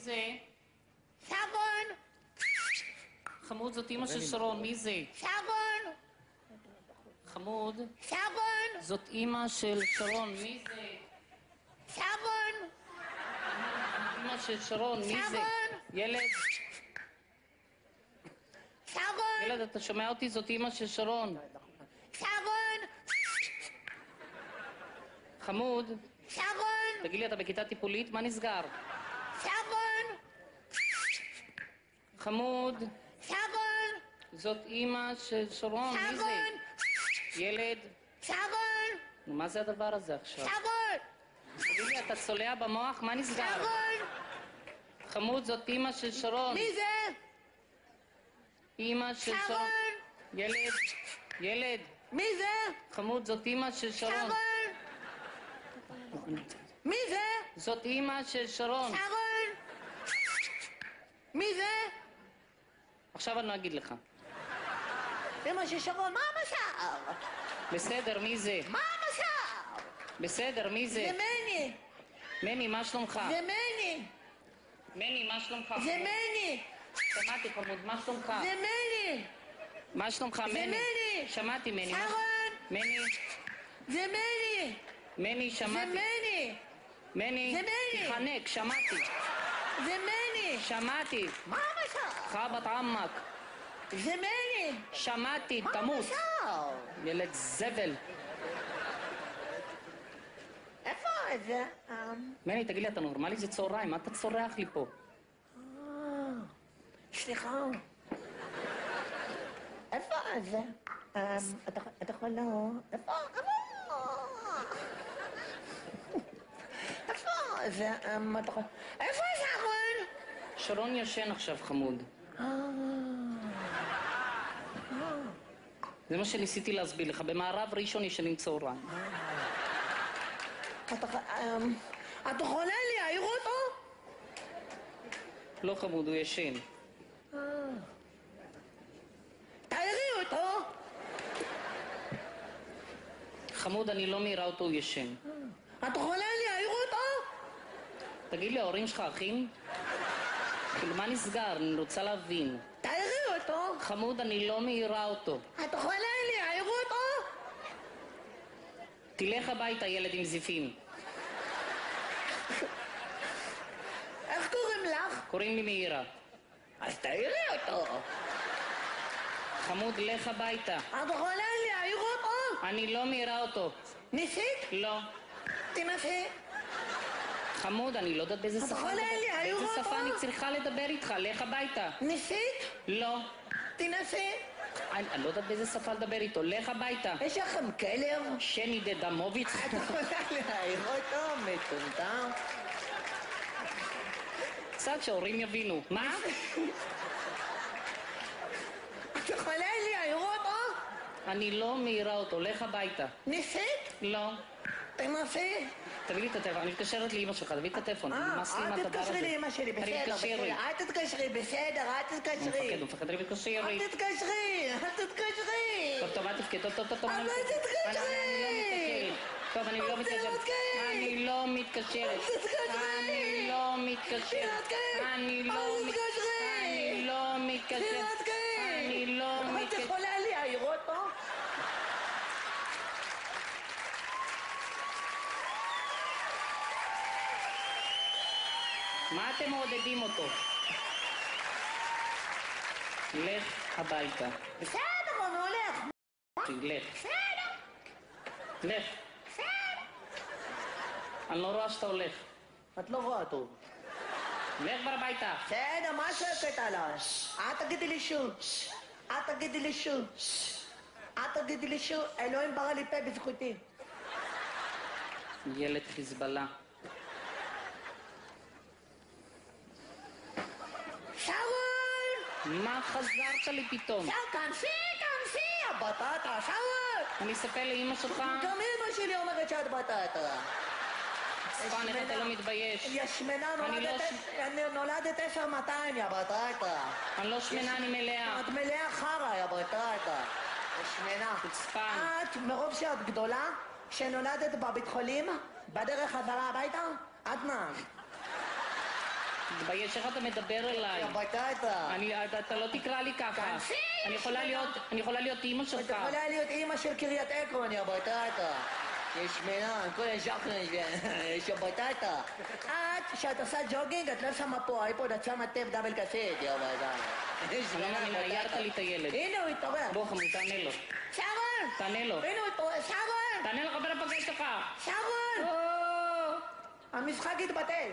זה? שרון! חמוד, זאת אמא של שרון, מי זה? שרון! חמוד, שרון! זאת אמא של שרון, מי זה? שרון! אמא של שרון, מי זה? שרון! ילד, שרון! ילד, אתה שומע אותי? זאת אמא של שרון. שרון! חמוד, שרון! תגיד לי, אתה בכיתה טיפולית? מה נסגר? שרון! חמוד, שרון! זאת אמא של שרון, מי זה? שרון! ילד, שרון! נו, מה זה הדבר הזה עכשיו? שרון! תגיד לי, אתה צולע במוח? מה נסגר? שרון! חמוד, זאת אמא של שרון. מי זה? אמא של שרון. שרון! ילד, ילד, מי זה? חמוד, זאת אמא של שרון. שרון! מי זה? זאת אמא של שרון. שרון! מי זה? עכשיו אני לא אגיד לך. אמא של שרון, מה המשל? בסדר, מי זה? מה המשל? בסדר, מי זה? זה מני! מני, מה שלומך? זה מני! מני, מה שלומך? זה מני! שמעתי, חמוד, מה שלומך? זה מני! מה שלומך, זה מני? מני! שמעתי, מני. מה- שרון! מני, זה מני! מני, זה שמעתי. מני! מני, זה מני. תחנק, שמעתי. זה מני! שמעתי. מה המשל? חבת עמק. זה מני! שמעתי, מה תמות. המשל? ילד זבל. איפה זה? מני, תגיד לי, אתה נורמלי? זה צהריים, מה אתה צורח לי פה? סליחה. איפה זה? אתה יכול לא... איפה זה? אתה יכול... איפה שרון? שרון ישן עכשיו, חמוד. זה מה שניסיתי להסביר לך. במערב ראשון ישנים צהריים. אתה יכולה להעיר אותו? לא חמוד, הוא ישן. תעירי אותו! חמוד, אני לא מעירה אותו, הוא ישן. את יכולה להעיר אותו? תגיד לי, ההורים שלך אחים? כאילו, מה נסגר? אני רוצה להבין. תעירי אותו! חמוד, אני לא מעירה אותו. את יכולה להעיר אותו? תלך הביתה, ילד עם זיפים. איך קוראים לך? קוראים לי מאירה. אז תעירי אותו! חמוד, לך הביתה. את יכולה להעיר אותו? אני לא מעירה אותו. ניסית? לא. תנסי. חמוד, אני לא יודעת באיזה אתה שפה יכול לדבר. להעיר באיזה אותו? שפה אני צריכה לדבר איתך? לך הביתה. ניסית? לא. תנסי. אני לא יודעת באיזה שפה לדבר איתו. לך הביתה. יש לכם כלב? שני דדמוביץ. את יכולה להעיר אותו? מטומטם. קצת שההורים יבינו. מה? את יכולה להעיר אותו? אני לא מעירה אותו. לך הביתה. ניסית? לא. תנסי. תביא לי את הטלפון, אני מתקשרת לאמא שלך, תביא את הטלפון. נמאס לי אל מהדבר הזה. תתקשרי לאמא שלי, אני בסדר, מתקשר לי. בסדר. אל תתקשרי, בסדר, אל תתקשרי. הוא מפחד לי מתקשר לי. אל תתקשרי, אל תתקשרי. טוב, טוב, אל תבכה, טוב. אבל תתקשרי. טוב, אני לא מתקשרת. אני לא מתקשרת. אני לא מתקשרת. אני לא מתקשרת. אני לא את מתקשרת. יכולה להעיר אותו? מה אתם מעודדים אותו? לך הביתה. בסדר, הוא הולך. לך. בסדר. לך. בסדר. אני לא רואה שאתה הולך. את לא רואה טוב. לך כבר הביתה. בסדר, מה שקט עליי? אל תגידי לי שוב. אל תגידי לי שוב. אל תגידי לי שוב. אלוהים ברא לי פה בזכותי. ילד חיזבאללה. שרון! מה חזרת לי פתאום? כנסי, הבטטה, שרון! אני אספר לאמא שלך? גם אמא שלי אומרת שאת בטטה. ספן, איך אתה לא מתבייש? יא שמנה, אני נולדת 10,200, יא בטטה. אני לא שמנה, אני מלאה. את מלאה חרא, יא בטטה. יא שמנה. חוצפן. את, מרוב שאת גדולה, שנולדת בבית חולים, בדרך חזרה הביתה, את נעם. תתבייש, איך אתה מדבר אליי? הביתה. אתה לא תקרא לי ככה. כנסי! אני יכולה להיות אימא את שלך. יכולה להיות אימא של קריית עקרון, יא בטטה. יש שמנה, כל הז'חרן, יש יא בטטה. את, כשאת עושה ג'וגינג, את לא שמה פה אייפוד, את שמה טייפ דאבל קסט, יא בטטה. אני לא מאמינה, הערת לי את הילד. הנה הוא התעורר. בוא חמוד, תענה לו. שרון! תענה לו. הנה הוא התעורר. שרון! תענה לחבר הפגש שלך. שרון! או, המשחק התבטל.